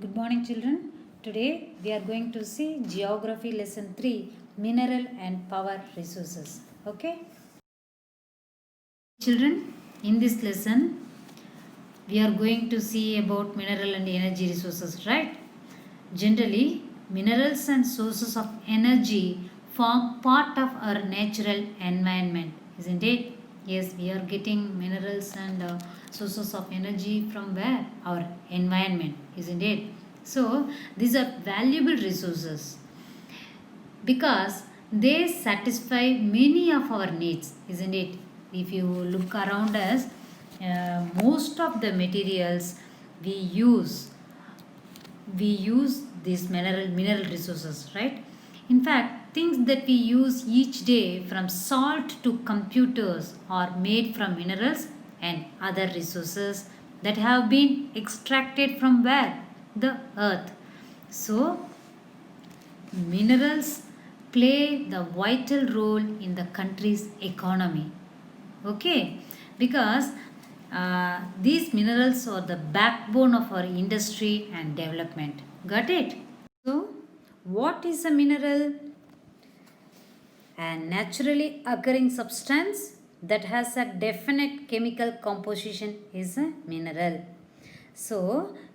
Good morning, children. Today we are going to see Geography Lesson 3 Mineral and Power Resources. Okay? Children, in this lesson we are going to see about mineral and energy resources, right? Generally, minerals and sources of energy form part of our natural environment, isn't it? Yes, we are getting minerals and sources of energy from where? Our environment, isn't it? So, these are valuable resources because they satisfy many of our needs, isn't it? If you look around us, most of the materials we use we use these mineral resources, right? In fact, things that we use each day, from salt to computers, are made from minerals and other resources that have been extracted from where? The earth. So minerals play the vital role in the country's economy. Okay, because these minerals are the backbone of our industry and development. Got it? So, what is a mineral? A naturally occurring substance that has a definite chemical composition is a mineral. So,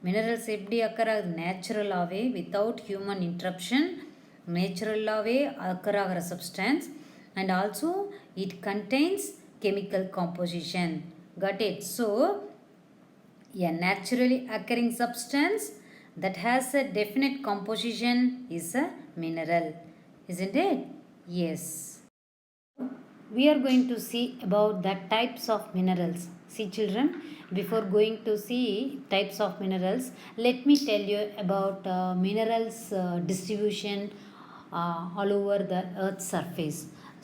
minerals எப்படி occur நேச்சுரலாகவே without human interruption, நேச்சுரலாகவே occur ஆகிற substance, and also it contains chemical composition. Got it? So, a naturally occurring substance that has a definite composition is a mineral. Isn't it? Yes. We are going to see about the types of minerals. See children, before going to see types of minerals, let me tell you about minerals distribution all over the earth's surface.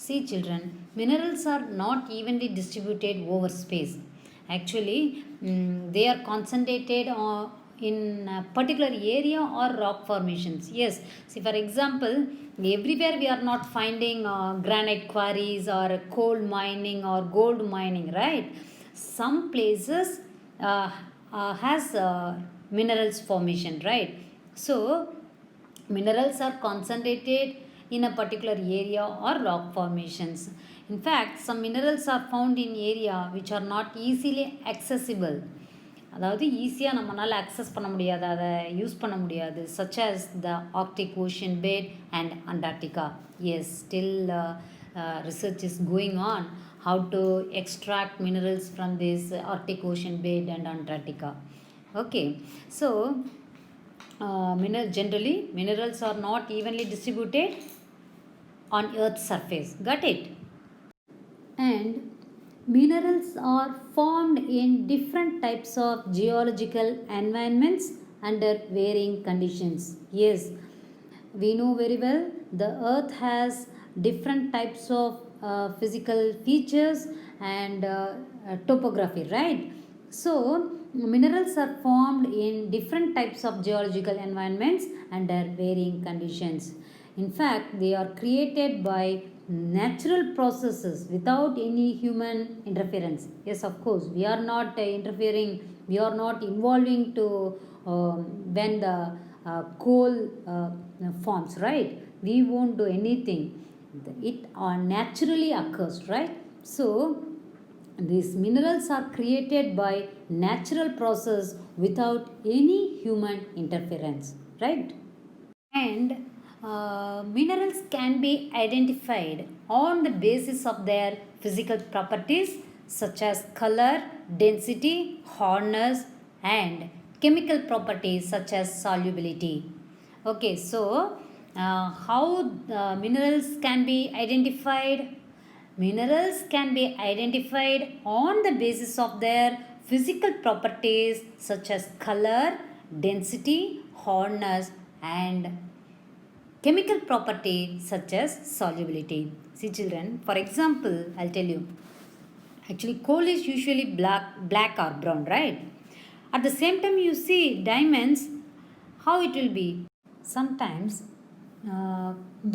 See children, minerals are not evenly distributed over space. Actually, they are concentrated in a particular area or rock formations. Yes, see for example, everywhere we are not finding granite quarries or coal mining or gold mining, right? Some places has minerals formation, right? So minerals are concentrated in a particular area or rock formations. In fact, some minerals are found in area which are not easily accessible. அதாவது ஈஸியாக நம்மளால் access பண்ண முடியாது, அதை use பண்ண முடியாது, such as the Arctic Ocean bed and Antarctica. Yes, still research is going on how to extract minerals from this Arctic Ocean bed and Antarctica. Okay, so generally minerals are not evenly distributed on Earth's surface. Got it? And minerals are formed in different types of geological environments under varying conditions. Yes, we know very well the earth has different types of physical features and topography, right? So minerals are formed in different types of geological environments under varying conditions. In fact, they are created by natural processes without any human interference. Yes, of course, we are not interfering, we are not involving to when the coal forms, right? We won't do anything. It naturally occurs, right? So these minerals are created by natural process without any human interference, right? And minerals can be identified on the basis of their physical properties such as color, density, hardness, and chemical properties such as solubility. Okay, so how minerals can be identified? Minerals can be identified on the basis of their physical properties such as color, density, hardness, and chemical property such as solubility. See children, for example, I'll tell you. Actually, coal is usually black or brown, right? At the same time, you see diamonds, how it will be. Sometimes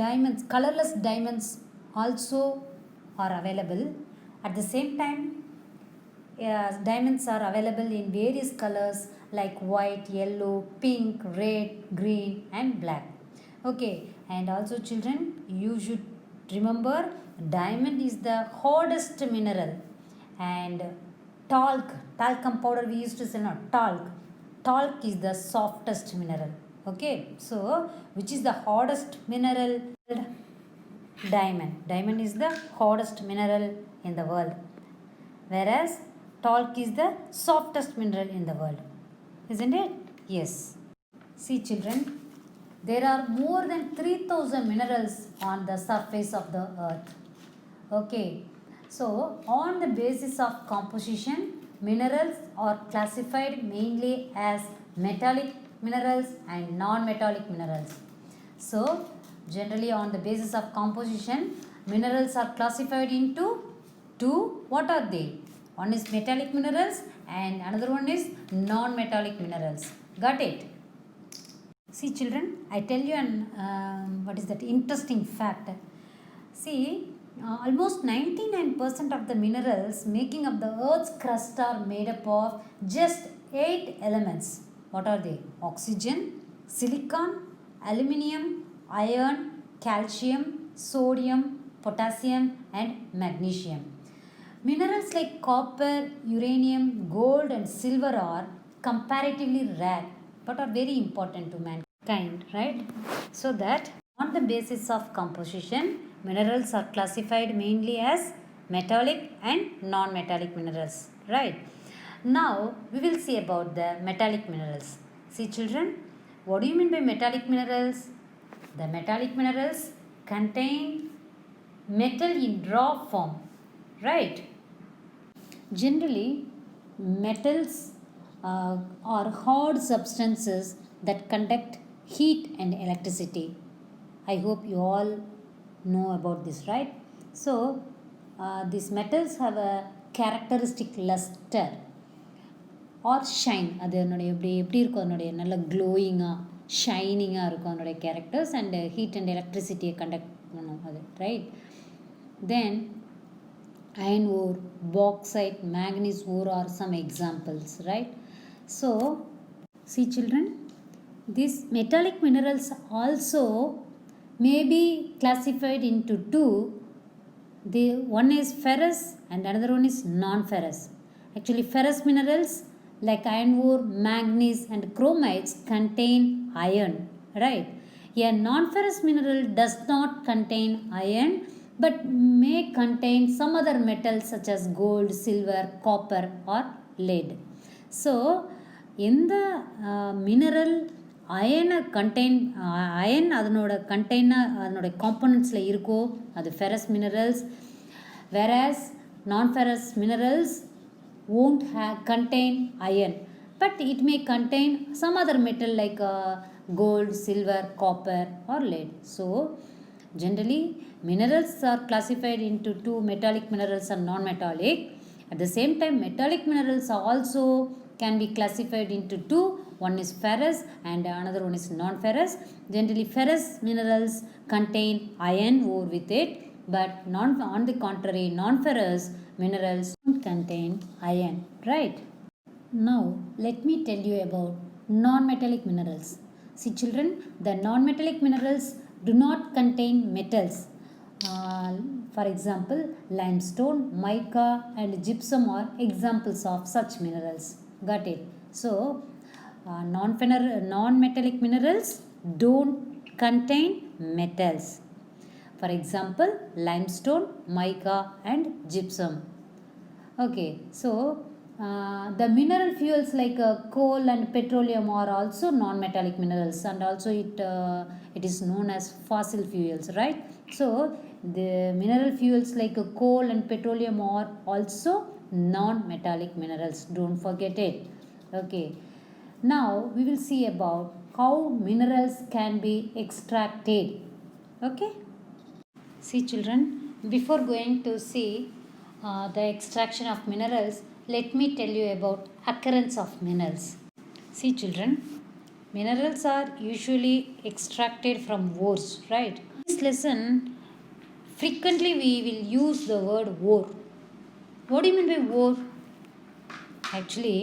diamonds, colorless diamonds also are available. At the same time, diamonds are available in various colors like white, yellow, pink, red, green and black. Okay, and also children, you should remember diamond is the hardest mineral, and talcum powder we used to say, no, talc is the softest mineral. Okay, so which is the hardest mineral? Diamond is the hardest mineral in the world, whereas talc is the softest mineral in the world, isn't it? Yes. See children, there are more than 3000 minerals on the surface of the earth. Okay, so on the basis of composition, minerals are classified mainly as metallic minerals and non-metallic minerals. So generally on the basis of composition, minerals are classified into two. What are they? One is metallic minerals and another one is non-metallic minerals. Got it? See children, I tell you what is that interesting fact. See, almost 99% of the minerals making up the earth's crust are made up of just 8 elements. What are they? Oxygen, silicon, aluminium, iron, calcium, sodium, potassium and magnesium. Minerals like copper, uranium, gold and silver are comparatively rare but are very important to mankind, right? So that on the basis of composition, minerals are classified mainly as metallic and non-metallic minerals, right? Now we will see about the metallic minerals. See children, what do you mean by metallic minerals? The metallic minerals contain metal in raw form, right? Generally, metals are hard substances that conduct heat and electricity. I hope you all know about this, right? So, these metals have a characteristic luster or shine. அது என்னுடைய எப்படி இருக்கும் அதனுடைய நல்ல க்ளோயிங்காக ஷைனிங்காக இருக்கும் அதனுடைய characters and heat and எலக்ட்ரிசிட்டியை கண்டக்ட் பண்ணும் அது, right? Then iron ore, bauxite, manganese ore are some examples, right? So, see children, these metallic minerals also may be classified into two. The one is ferrous and another one is non-ferrous. Actually, ferrous minerals like iron ore, manganese and chromites contain iron, right? A non-ferrous mineral does not contain iron but may contain some other metals such as gold, silver, copper or lead. So, in the mineral அயனை iron அதனோட அதனோட காம்போனன்ட்ஸில் இருக்கோ அது ferrous minerals, whereas non-ferrous minerals won't contain iron but it may contain some other metal like gold, silver, copper or lead. So generally minerals are classified into two, metallic minerals and non-metallic. At the same time, metallic minerals also can be classified into two. One is ferrous and another one is non-ferrous. Generally ferrous minerals contain iron ore with it, but on the contrary, non-ferrous minerals don't contain iron, right? Now let me tell you about non-metallic minerals. See children, the non-metallic minerals do not contain metals. For example, limestone, mica and gypsum are examples of such minerals. Got it? So non-metallic minerals don't contain metals. For example, limestone, mica and gypsum. Okay, so the mineral fuels like coal and petroleum are also non-metallic minerals, and also it is known as fossil fuels, right? So the mineral fuels like coal and petroleum are also non-metallic minerals. Don't forget it. Okay, now we will see about how minerals can be extracted. Okay, see children, before going to see the extraction of minerals, let me tell you about occurrence of minerals. See children, minerals are usually extracted from ores, right? In this lesson, frequently we will use the word ore. What do you mean by ore? Actually,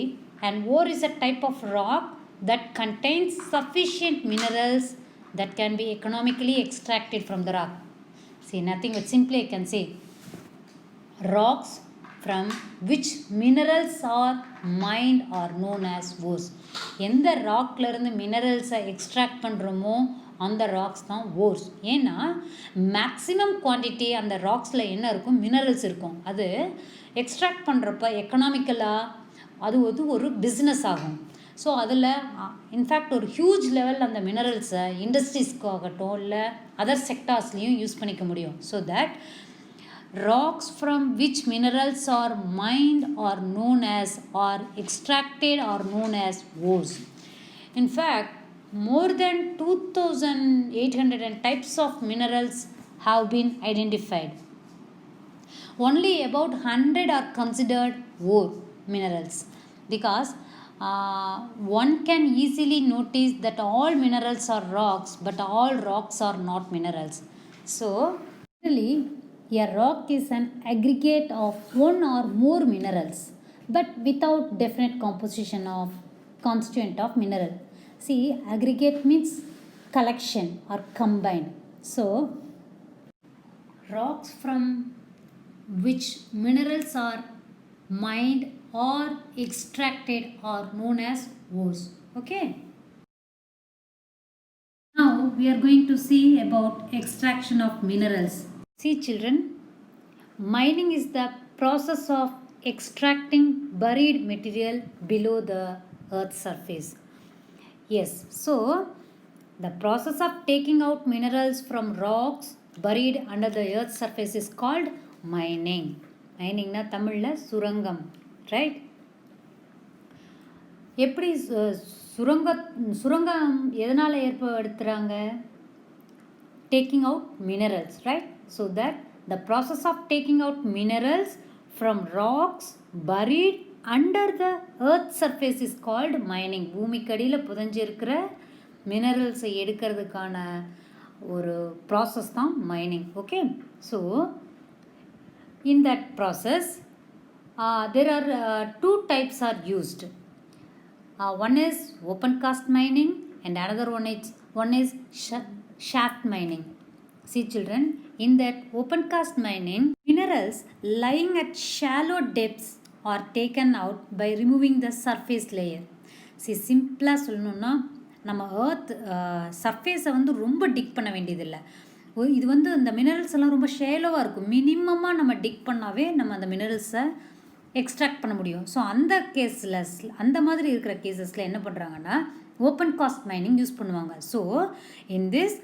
an ore is a type of rock that contains sufficient minerals that can be economically extracted from the rock. See, nothing but simply I can say rocks from which minerals are mined are known as ores. எந்த ராக்ல இருந்து மினரல்ஸை extract பண்ணுறோமோ அந்த rocks தான் ores. ஏன்னா maximum quantity அந்த ராக்ஸில் என்ன இருக்கும், minerals இருக்கும். அது எக்ஸ்ட்ராக்ட் பண்ணுறப்ப எக்கனாமிக்கலாக அது ஒரு பிஸ்னஸ் ஆகும். ஸோ அதில் இன்ஃபேக்ட் ஒரு ஹியூஜ் லெவல் அந்த மினரல்ஸை இண்டஸ்ட்ரீஸ்க்காகட்டும் இல்லை அதர் செக்டார்ஸ்லேயும் யூஸ் பண்ணிக்க முடியும். So that rocks from which minerals are mined are known as or extracted are known as ores. In fact, more than 2,800 types of minerals have been identified. Only about 100 are considered ore minerals because one can easily notice that all minerals are rocks, but all rocks are not minerals. So, really, a rock is an aggregate of one or more minerals, but without definite composition of constituent of mineral. See, aggregate means collection or combined. So, rocks from which minerals are mined or extracted are known as ores. Okay. Now we are going to see about extraction of minerals. See children, mining is the process of extracting buried material below the earth's surface. Yes, so the process of taking out minerals from rocks buried under the earth's surface is called mining. Mining na தமிழில் சுரங்கம், right? எப்படி சுரங்கம் எதனால் ஏற்படுத்துகிறாங்க? Taking out minerals, right? So that the process of taking out minerals from rocks buried under the earth surface is called mining. பூமிக்கடியில் புதஞ்சிருக்கிற மினரல்ஸை எடுக்கிறதுக்கான ஒரு process தான் mining. Okay, so in that process there are two types are used. One is open cast mining and another one is shaft mining. See children, in that open cast mining, minerals lying at shallow depths are taken out by removing the surface layer. See, சிம்பிளாக சொல்லணுன்னா நம்ம earth சர்ஃபேஸை ரொம்ப tick பண்ண வேண்டியதில்லை. இது இந்த minerals எல்லாம் ரொம்ப ஷேலோவாக இருக்கும். மினிமமாக நம்ம டிக் பண்ணாவே நம்ம அந்த மினரல்ஸை எக்ஸ்ட்ராக்ட் பண்ண முடியும். ஸோ அந்த கேஸில் அந்த மாதிரி இருக்கிற கேசஸில் என்ன பண்ணுறாங்கன்னா ஓப்பன் காஸ்ட் மைனிங் யூஸ் பண்ணுவாங்க. So in this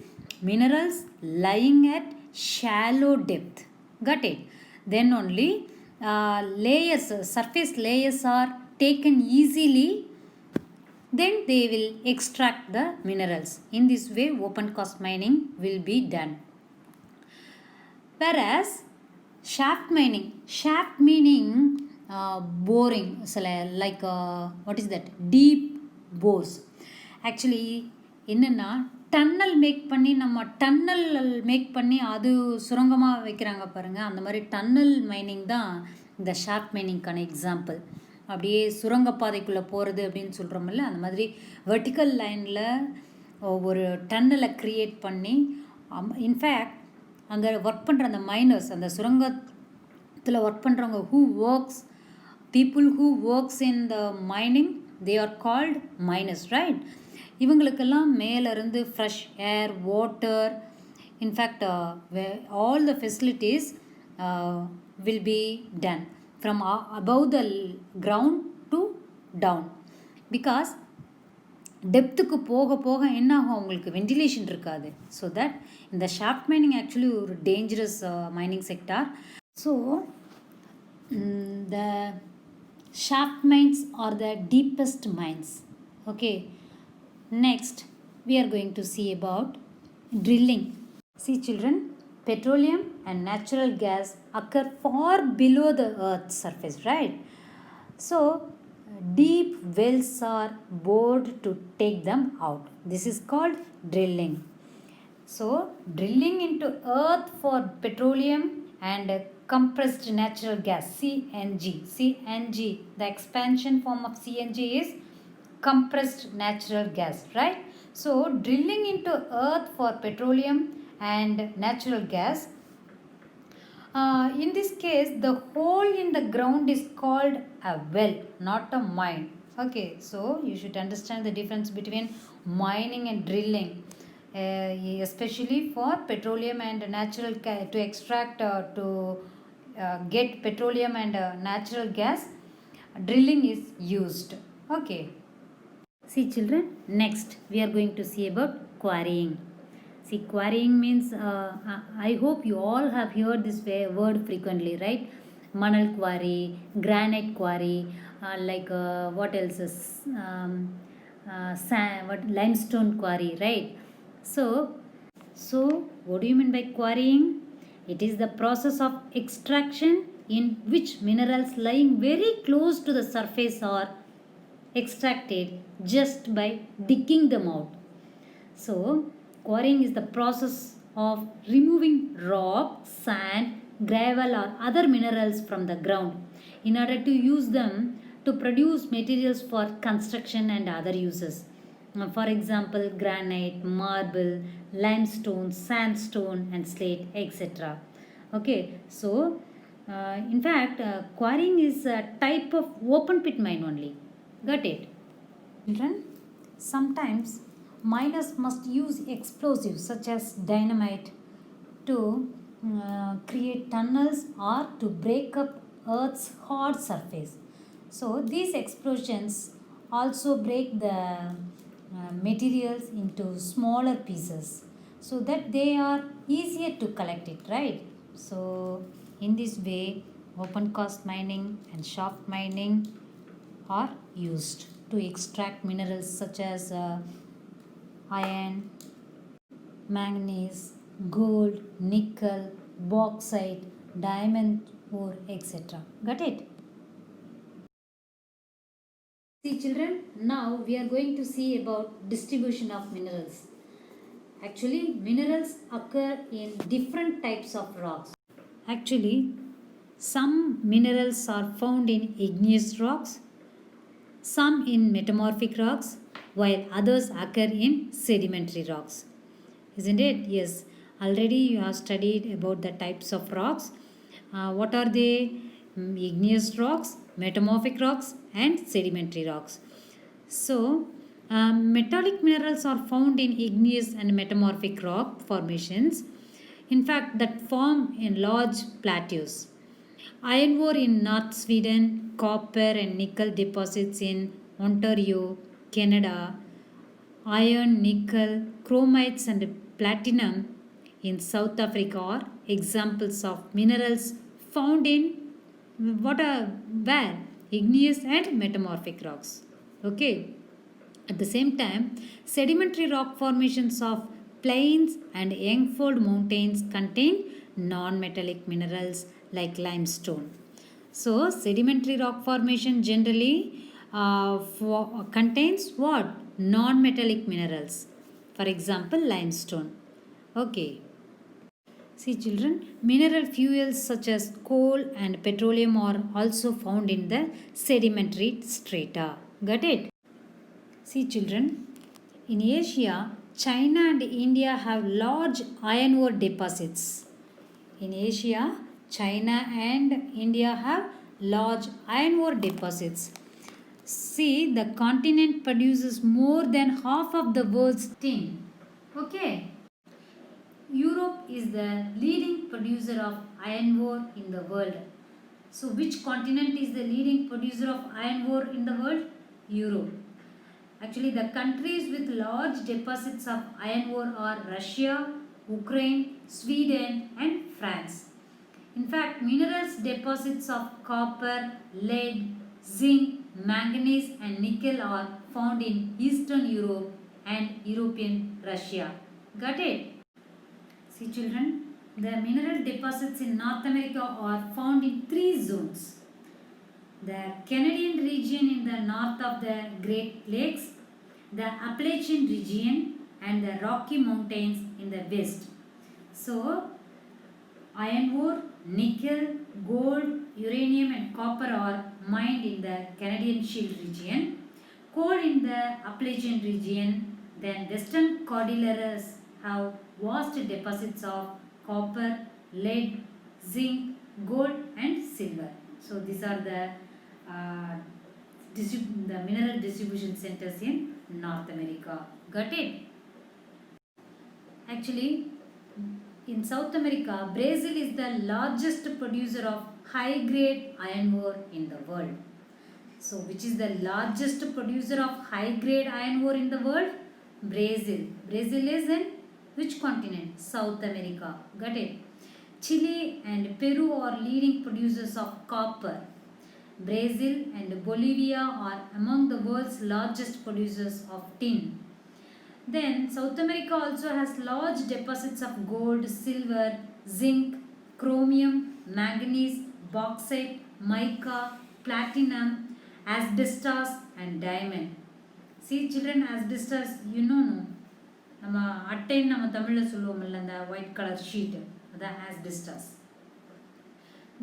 minerals lying at shallow depth, got it? Then only layers, surface layers are taken easily, then they will extract the minerals. In this way open cast mining will be done. Whereas shaft meaning boring, so like what is that, deep bores. Actually என்னென்னா tunnel make பண்ணி அது சுரங்கமாக வைக்கிறாங்க பாருங்கள். அந்த மாதிரி tunnel mining தான் இந்த shaft மைனிங்கான example. அப்படியே சுரங்கப்பாதைக்குள்ளே போகிறது அப்படின்னு சொல்கிறோமில்ல, அந்த மாதிரி வெர்டிக்கல் லைனில் ஒரு டன்னலை க்ரியேட் பண்ணி இன்ஃபேக்ட் அங்கே ஒர்க் பண்ணுற அந்த மைனர்ஸ், அந்த சுரங்கத்தில் ஒர்க் பண்ணுறவங்க people who works in the mining, they are called miners, right? இவங்களுக்கெல்லாம் மேலேருந்து fresh air, water, in fact all the facilities will be done from above the ground to down. Because டெப்த்துக்கு போக போக என்ன ஆகும், அவங்களுக்கு வென்டிலேஷன் இருக்காது. ஸோ தட் இந்த ஷாஃப்ட் மைனிங் ஆக்சுவலி ஒரு dangerous mining sector. So the shaft mines are the deepest mines. Okay, next we are going to see about drilling. See children, petroleum and natural gas occur far below the earth's surface, right? So deep wells are bored to take them out. This is called drilling. So drilling into earth for petroleum and compressed natural gas, CNG. CNG, the expansion form of CNG is compressed natural gas, right? So drilling into earth for petroleum and natural gas. In this case, the hole in the ground is called a well, not a mine. Okay, so you should understand the difference between mining and drilling, especially for petroleum and natural to extract to get petroleum and natural gas. Drilling is used. Okay. See children, next we are going to see about quarrying. See, quarrying means, I hope you all have heard this word frequently, right? Manal quarry, granite quarry, what else is, sand, what, limestone quarry, right? So, what do you mean by quarrying? It is the process of extraction in which minerals lying very close to the surface are extracted just by digging them out. So, quarrying is the process of removing rock, sand, gravel, or other minerals from the ground in order to use them to produce materials for construction and other uses. For example, granite, marble, limestone, sandstone, and slate, etc. Okay, so in fact, quarrying is a type of open pit mine only. Got it? Children, sometimes miners must use explosives such as dynamite to create tunnels or to break up Earth's hard surface. So, these explosions also break the materials into smaller pieces so that they are easier to collect it, right? So, in this way, open cast mining and shaft mining are used to extract minerals such as iron, manganese, gold, nickel, bauxite, diamond ore, etc. Got it? See children, now we are going to see about distribution of minerals. Actually, minerals occur in different types of rocks. Actually, some minerals are found in igneous rocks, some in metamorphic rocks, while others occur in sedimentary rocks. Isn't it? Yes. Already you have studied about the types of rocks. What are they? Igneous rocks, metamorphic rocks, and sedimentary rocks. So, metallic minerals are found in igneous and metamorphic rock formations. In fact, that form in large plateaus. Iron ore in North Sweden, copper and nickel deposits in Ontario, Canada, iron, nickel, chromites and platinum in South Africa are examples of minerals found in where? Igneous and metamorphic rocks. Okay. At the same time, sedimentary rock formations of plains and young-fold mountains contain non-metallic minerals like limestone. So, sedimentary rock formation generally contains what? Non-metallic minerals. For example, limestone. Okay. See children, mineral fuels such as coal and petroleum are also found in the sedimentary strata. Got it? See children, in Asia, China and India have large iron ore deposits. In Asia, China and India have large iron ore deposits. See, the continent produces more than half of the world's tin. Okay. Europe is the leading producer of iron ore in the world. So, which continent is the leading producer of iron ore in the world? Europe. Actually, the countries with large deposits of iron ore are Russia, Ukraine, Sweden, and France. In fact, minerals deposits of copper, lead, zinc, manganese, and nickel are found in Eastern Europe and European Russia. Got it? See children, the mineral deposits in North America are found in three zones. The Canadian region in the north of the Great Lakes, the Appalachian region, and the Rocky Mountains in the west. So, iron ore, Nickel, gold, uranium and copper are mined in the Canadian Shield region. Coal in the Appalachian region. Then Western Cordilleras have vast deposits of copper, lead, zinc, gold and silver. So these are uh, the mineral distribution centers in North America. Got it? Actually, in South America, Brazil is the largest producer of high grade iron ore in the world. So, which is the largest producer of high grade iron ore in the world? Brazil. Brazil is in which continent? South America. Got it? Chile and Peru are leading producers of copper. Brazil and Bolivia are among the world's largest producers of tin. Then South America also has large deposits of gold, silver, zinc, chromium, manganese, bauxite, mica, platinum, asbestos and diamond. See children, asbestos, you know no? நம்ம அட்டைன்னு நம்ம தமிழில் சொல்லுவோம்ல அந்த white colour sheet அதான் asbestos.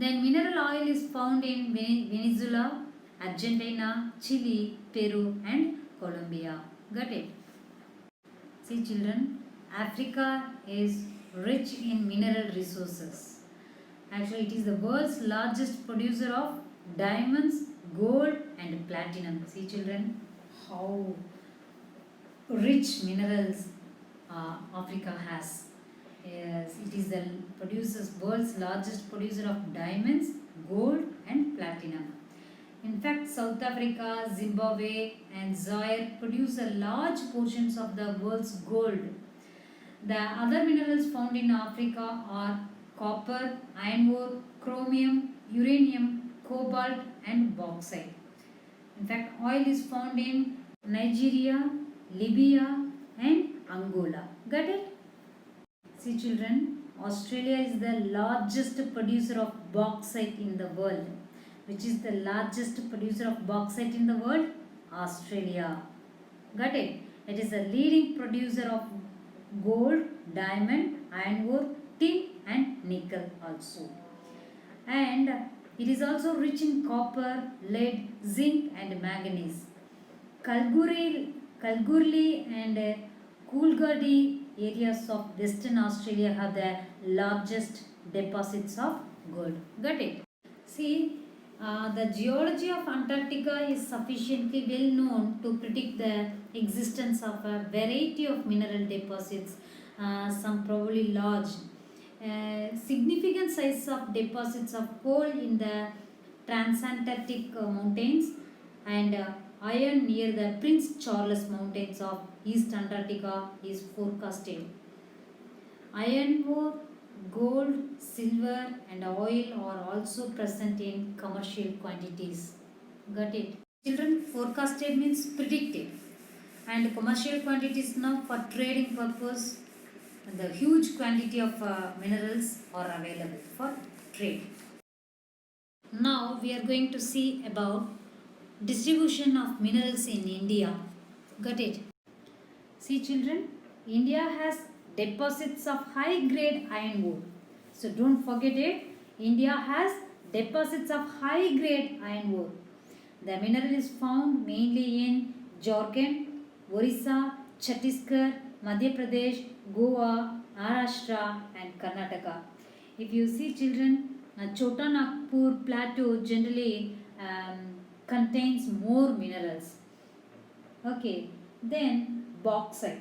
Then mineral oil is found in Venezuela, Argentina, Chile, Peru and Colombia. Got it? See children, Africa is rich in mineral resources. Actually, it is the world's largest producer of diamonds, gold and platinum. See children, how rich minerals Africa has. Yes, it is the world's largest producer of diamonds, gold and platinum. In fact, South Africa, Zimbabwe and Zaire produce a large portions of the world's gold. The other minerals found in Africa are copper, iron ore, chromium, uranium, cobalt and bauxite. In fact, oil is found in Nigeria, Libya and Angola. Got it? See children, Australia is the largest producer of bauxite in the world. Which is the largest producer of bauxite in the world? Australia. Got it? It is a leading producer of gold, diamond, iron ore, tin and nickel also. And it is also rich in copper, lead, zinc and manganese. Kalgoorlie and Coolgardie areas of Western Australia have the largest deposits of gold. Got it? See, the geology of Antarctica is sufficiently well known to predict the existence of a variety of mineral deposits, some probably large. Significant size of deposits of coal in the Transantarctic mountains and iron near the Prince Charles Mountains of East Antarctica is forecasted. Iron ore, gold, silver and oil are also present in commercial quantities. Got it? Children, forecasted means predicted and commercial quantities now for trading purpose. The huge quantity of minerals are available for trade. Now we are going to see about distribution of minerals in India. Got it? See children, India has deposits of high grade iron ore. So don't forget it. India has deposits of high grade iron ore. The mineral is found mainly in Jharkhand, Orissa, Chhattisgarh, Madhya Pradesh, Goa, Maharashtra and Karnataka. If you see children, Chota Nagpur plateau generally contains more minerals. Okay, then bauxite.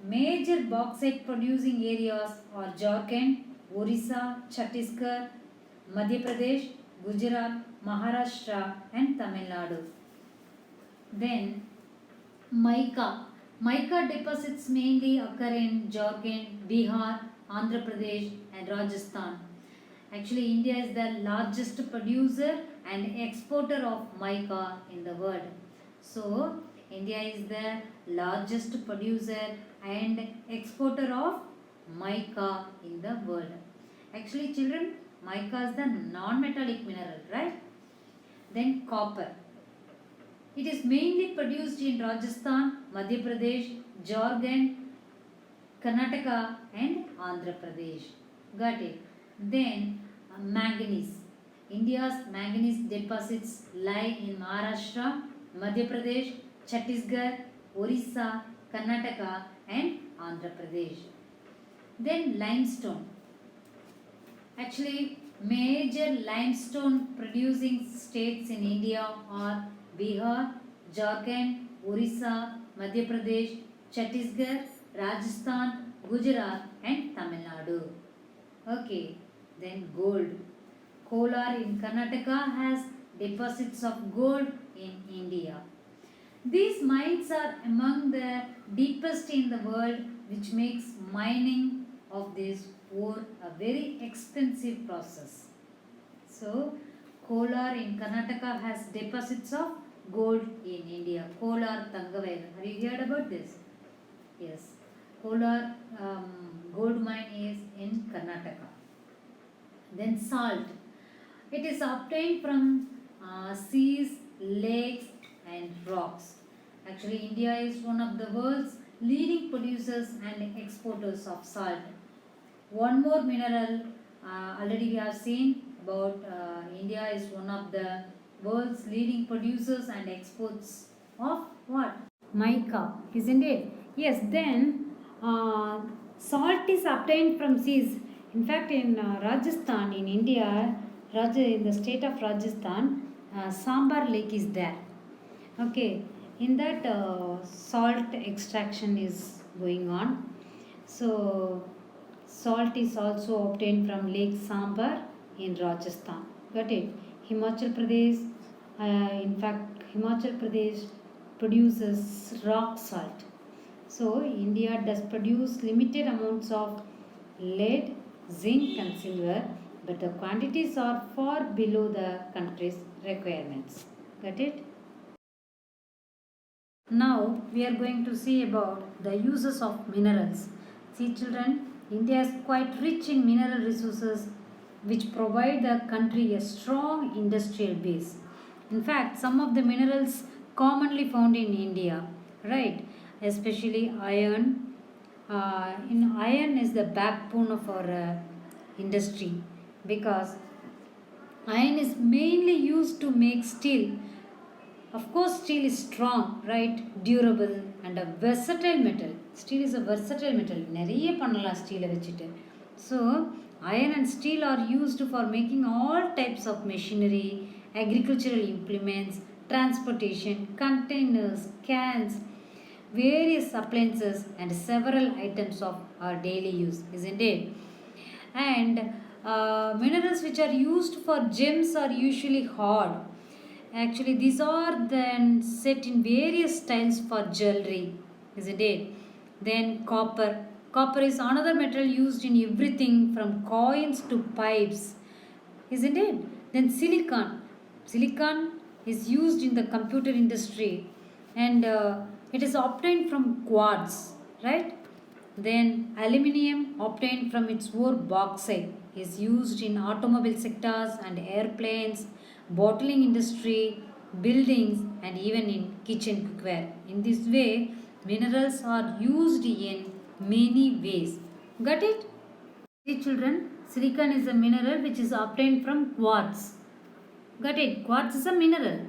Major bauxite producing areas are Jharkhand, Orissa, Chhattisgarh, Madhya Pradesh, Gujarat, Maharashtra and Tamil Nadu. Then mica. Mica deposits mainly occur in Jharkhand, Bihar, Andhra Pradesh and Rajasthan. Actually, India is the largest producer and exporter of mica in the world. So, India is the largest producer and exporter of mica in the world. Actually, children, mica is the non-metallic mineral, right? Then copper. It is mainly produced in Rajasthan, Madhya Pradesh, Jharkhand, Karnataka and Andhra Pradesh. Got it? Then manganese. India's manganese deposits lie in Maharashtra, Madhya Pradesh, Chhattisgarh, Orissa, Karnataka and Andhra Pradesh. Then limestone. Actually, major limestone producing states in India are Bihar, Jharkhand, Orissa, Madhya Pradesh, Chhattisgarh, Rajasthan, Gujarat and Tamil Nadu. Okay, then gold. Kolar in Karnataka has deposits of gold in India. These mines are among the deepest in the world, which makes mining of this ore a very expensive process. So, Kolar in Karnataka has deposits of gold in India. Kolar Tangavailu. Have you heard about this? Yes. Kolar gold mine is in Karnataka. Then salt. It is obtained from seas, lakes and rocks. Actually, India is one of the world's leading producers and exporters of salt. One more mineral, already we have seen about India is one of the world's leading producers and exports of what? Mica, isn't it? Yes, then salt is obtained from seas. In fact, in Rajasthan, in India, in the state of Rajasthan, Sambar Lake is there. Okay, in that salt extraction is going on. So, salt is also obtained from Lake Sambar in Rajasthan. Got it? Himachal Pradesh, in fact, Himachal Pradesh produces rock salt. So, India does produce limited amounts of lead, zinc and silver, but the quantities are far below the country's requirements. Got it? Now we are going to see about the uses of minerals. See children, India is quite rich in mineral resources which provide the country a strong industrial base. In fact, some of the minerals commonly found in India, right? Especially iron. Iron is the backbone of our industry because iron is mainly used to make steel. Of course, steel is strong, right? Durable and a versatile metal. Steel is a versatile metal. நிறைய பண்ணலாம் ஸ்டீலை வச்சுட்டு. So, iron and steel are used for making all types of machinery, agricultural implements, transportation, containers, cans, various appliances and several items of our daily use, isn't it? And minerals which are used for gems are usually hard. Actually, these are then set in various styles for jewelry, isn't it? Then copper. Copper is another metal used in everything from coins to pipes, isn't it? Then silicon. Silicon is used in the computer industry and it is obtained from quartz, right? Then aluminium obtained from its ore bauxite is used in automobile sectors and airplanes, bottling industry, buildings and even in kitchen cookware. In this way, minerals are used in many ways. Got it? See children, silicon is a mineral which is obtained from quartz. Got it? Quartz is a mineral,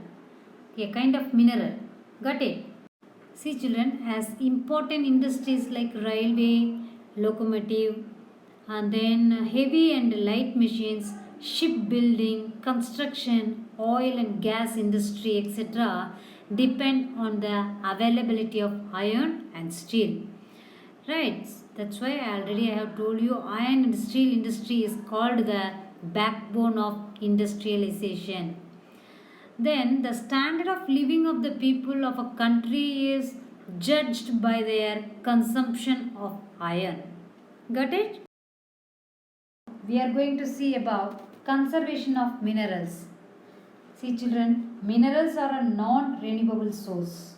a kind of mineral. Got it? See children, as important industries like railway, locomotive and then heavy and light machines, shipbuilding, construction, oil and gas industry etc. depend on the availability of iron and steel. Right, that's why already I have told you iron and steel industry is called the backbone of industrialization. Then the standard of living of the people of a country is judged by their consumption of iron. Got it? We are going to see about conservation of minerals. See children, minerals are a non-renewable source.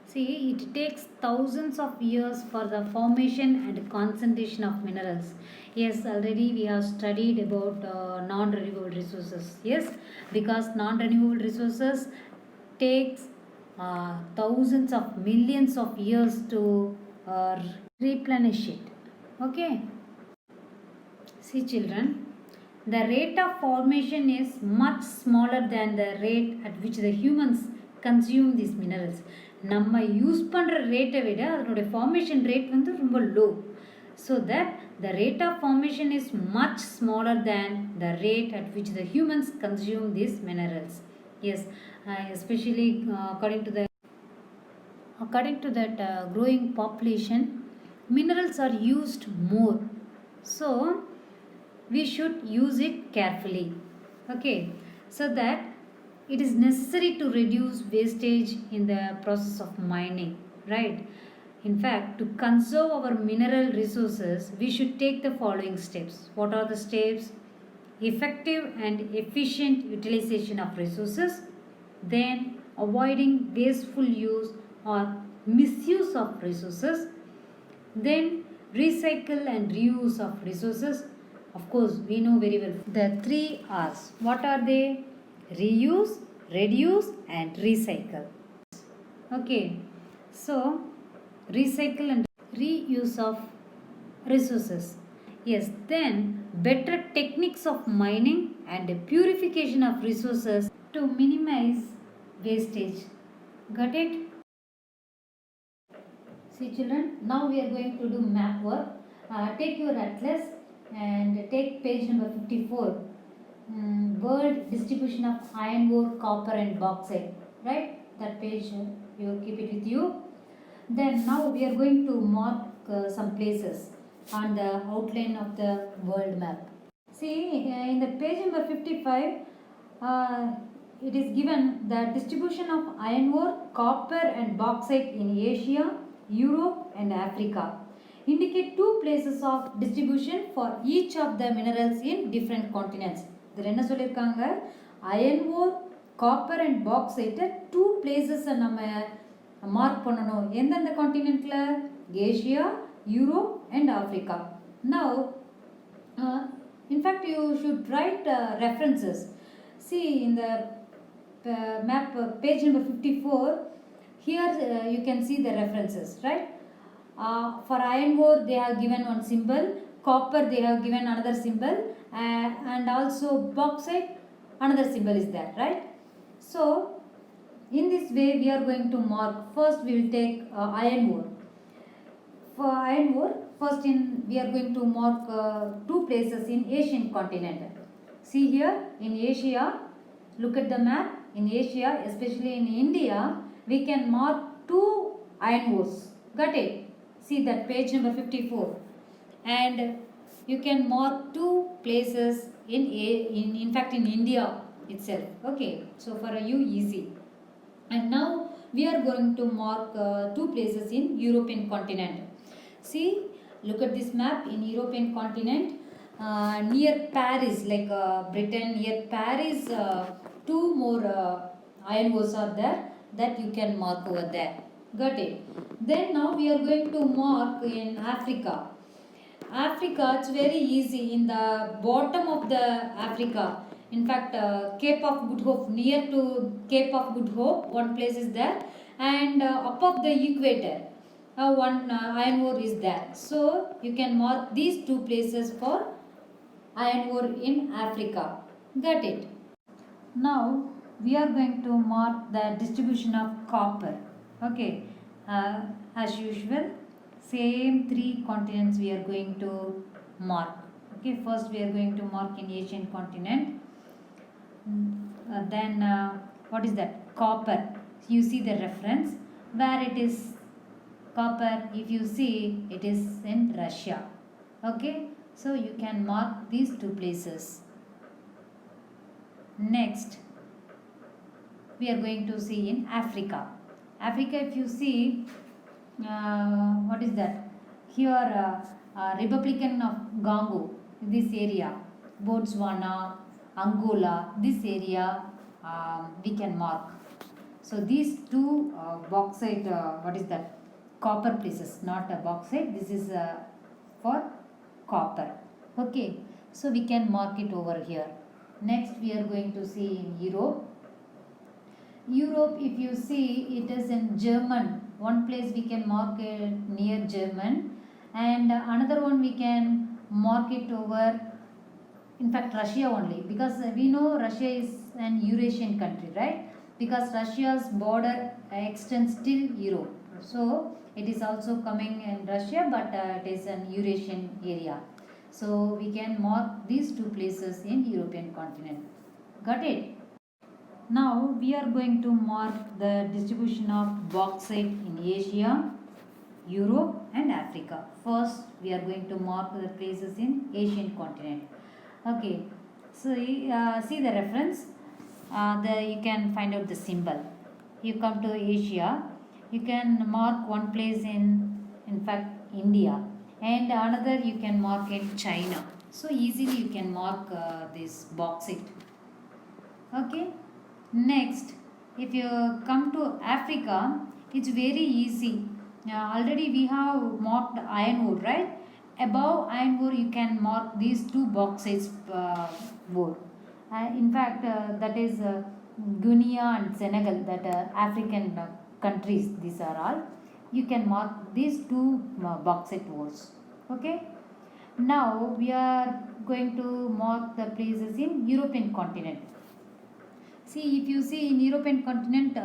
See, it takes thousands of years for the formation and concentration of minerals. Yes, already we have studied about non-renewable resources. Yes, because non-renewable resources takes thousands of millions of years to replenish it. Okay. See children, the rate of formation is much smaller than the rate at which the humans consume these minerals. நம்ம use பண்ணுற ரேட்டை விட அதனுடைய formation rate வந்து ரொம்ப low. So that the rate of formation is much smaller than the rate at which the humans consume these minerals. Yes, especially according to that growing population, minerals are used more. So we should use it carefully. Okay, so that it is necessary to reduce wastage in the process of mining, right? In fact, to conserve our mineral resources, we should take the following steps. What are the steps? Effective and efficient utilization of resources, then avoiding wasteful use or misuse of resources, then recycle and reuse of resources. Of course, we know very well the 3 R's. What are they? Reuse, reduce and recycle. Okay, so recycle and reuse of resources. Yes, then better techniques of mining and purification of resources to minimize wastage. Got it? See children, now we are going to do map work. Take your atlas and take page number 54. World distribution of iron ore, copper and bauxite. Right? That page you keep it with you. Then now we are going to mark some places on the outline of the world map. See, in the page number 55, it is given the distribution of iron ore, copper and bauxite in Asia, Europe and Africa. Indicate 2 places of distribution for each of the minerals in different continents. இதில் என்ன சொல்லியிருக்காங்க, iron ore, copper and பாக்சைட்டை 2 பிளேசஸை நம்ம mark பண்ணணும். எந்தெந்த கான்டினென்ட்டில்? Asia, Europe and Africa. Now in fact you should write references. See in the map page number 54, here you can see the references, right? For iron ore they have given one symbol, copper they have given another symbol, and also bauxite another symbol is there, right? So in this way we are going to mark. First we will take iron ore. For iron ore, first we are going to mark 2 places in Asian continent. See here in Asia, look at the map. In Asia, especially in India, we can mark 2 iron ores. Got it? See that page number 54. And you can mark 2 places in fact in India itself. Okay, so for you easy. And now we are going to mark 2 places in European continent. See, look at this map. In European continent, near Paris, like Britain, near Paris, 2 more iron ores are there that you can mark over there. Got it? Then now we are going to mark in Africa. Africa, it's very easy. In the bottom of the Africa, in fact Cape of Good Hope, near to Cape of Good Hope, one place is there, and above the equator one iron ore is there. So you can mark these 2 places for iron ore in Africa. Got it? Now we are going to mark the distribution of copper. Okay, as usual, same 3 continents we are going to mark. Okay, first we are going to mark in Asian continent. Then what is that? Copper. You see the reference where it is copper. If you see, it is in Russia. Okay, so you can mark these 2 places. Next we are going to see in Africa. Africa, if you see, what is that? Here Republican of Congo, this area, Botswana, Angola, this area we can mark. So these 2 bauxite, what is that? Copper places, not a bauxite. This is for copper. Okay, so we can mark it over here. Next we are going to see in Europe. Europe, if you see, it is in German. One place we can mark it near German, and another one we can mark it over In fact, Russia only, because we know Russia is an Eurasian country, right? Because Russia's border extends till Europe, so it is also coming in Russia, but it is an Eurasian area. So we can mark these two places in European continent. Got it? Now we are going to mark the distribution of bauxite in Asia, Europe and Africa. First, we are going to mark the places in Asian continent. Okay, so see the reference. You can find out the symbol. You come to Asia, you can mark one place in fact India, and another you can mark in China. So easily you can mark this bauxite. Okay. Next, if you come to Africa, it's very easy. Already we have marked iron ore, right? Above iron ore, you can mark these two boxes ore. In fact, that is Guinea and Senegal, that African countries. These are all. You can mark these two bauxite ores. Okay. Now we are going to mark the places in European continent. See, if you see in European continent,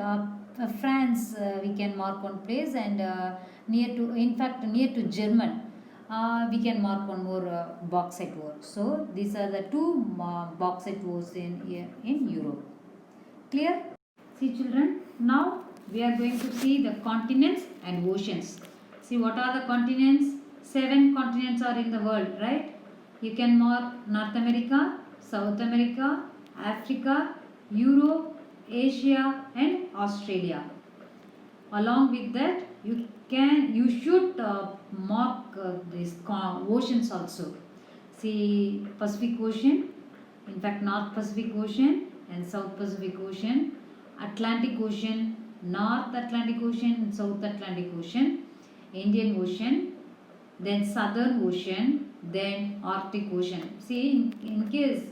France, we can mark one place, and near to German, we can mark one more bauxite ore. So these are the two bauxite ores in Europe. Clear? See, children. Now we are going to see the continents and oceans. See, what are the continents? 7 continents are in the world, right? You can mark North America, South America, Africa, Europe, Asia and Australia. Along with that, you should mark these oceans also. See, Pacific Ocean, in fact North Pacific Ocean and South Pacific Ocean, Atlantic Ocean, North Atlantic Ocean, South Atlantic Ocean, Indian Ocean, then Southern Ocean, then Arctic Ocean. See, in case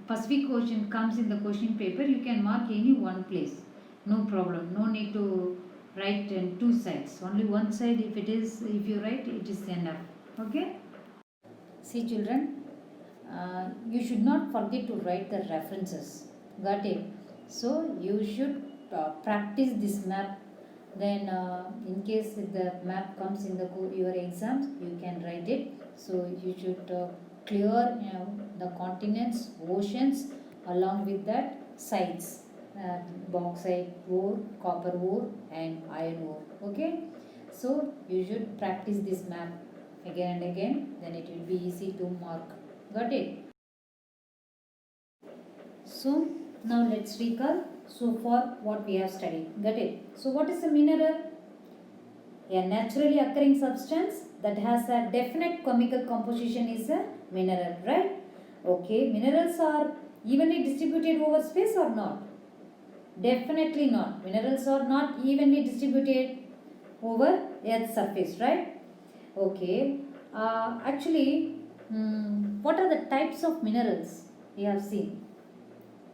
Pacific Ocean comes in the question paper, you can mark any one place. No problem. No need to write in two sides. Only one side, if you write, it is enough. Okay? See, children, you should not forget to write the references. Got it? So you should practice this map. Then in case if the map comes in your exams, you can write it. So you should clear the continents, oceans, along with that sites, bauxite ore, copper ore and iron ore. Okay, so you should practice this map again and again, then it will be easy to mark. Got it? So now let's recall so far what we have studied. Got it? So what is a mineral? A naturally occurring substance that has a definite chemical composition is a mineral, right? Okay, minerals are evenly distributed over space or not? Definitely not. Minerals are not evenly distributed over Earth's surface, right? Okay, what are the types of minerals we have seen?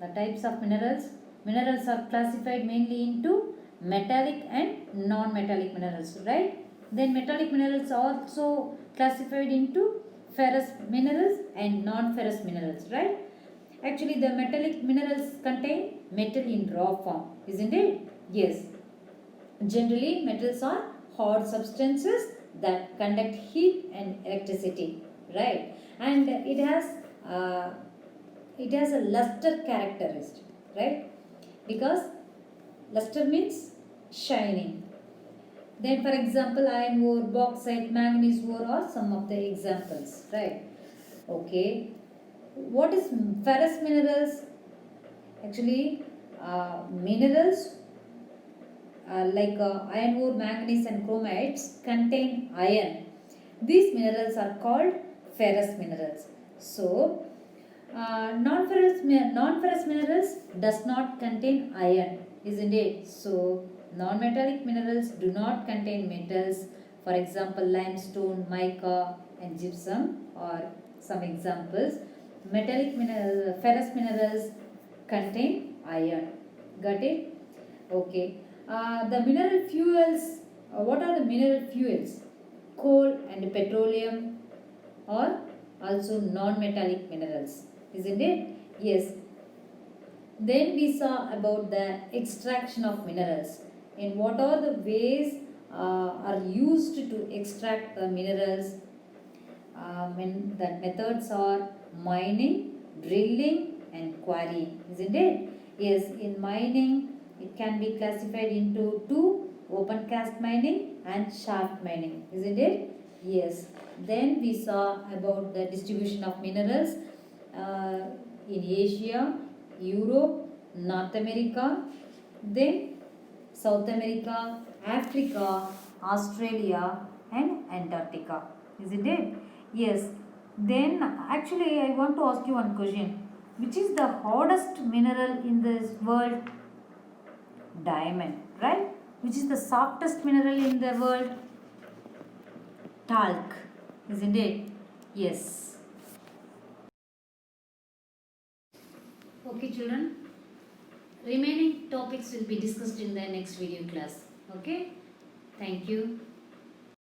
The types of minerals. Minerals are classified mainly into metallic and non-metallic minerals, right? Then metallic minerals are also classified into ferrous minerals and non-ferrous minerals, right? Actually, the metallic minerals contain metal in raw form, isn't it? Yes. Generally, metals are hard substances that conduct heat and electricity, right? And it has a luster characteristic, right? Because luster means shining. Then for example, iron ore, bauxite, manganese ore are some of the examples, right? Okay. What is ferrous minerals? Actually, minerals like iron ore, manganese and chromites contain iron. These minerals are called ferrous minerals. So, non-ferrous minerals does not contain iron, isn't it? So, non-metallic minerals do not contain metals. For example, limestone, mica and gypsum are some examples. Ferrous minerals contain iron. Got it? Okay. The mineral fuels, what are the mineral fuels? Coal and petroleum are also non-metallic minerals. isn't it? Yes. Then we saw about the extraction of minerals and what are the ways are used to extract the minerals. And the methods are mining, drilling and quarrying, isn't it? Yes, in mining it can be classified into two, open cast mining and shaft mining, isn't it? Yes. Then we saw about the distribution of minerals uh, in Asia, Europe, North America, then South America, Africa, Australia and Antarctica, isn't it? Yes. Then actually I want to ask you one question. Which is the hardest mineral in this world? Diamond, right? Which is the softest mineral in the world? Talc, isn't it? Yes. Okay, children. Remaining topics will be discussed in the next video class. Okay? Thank you.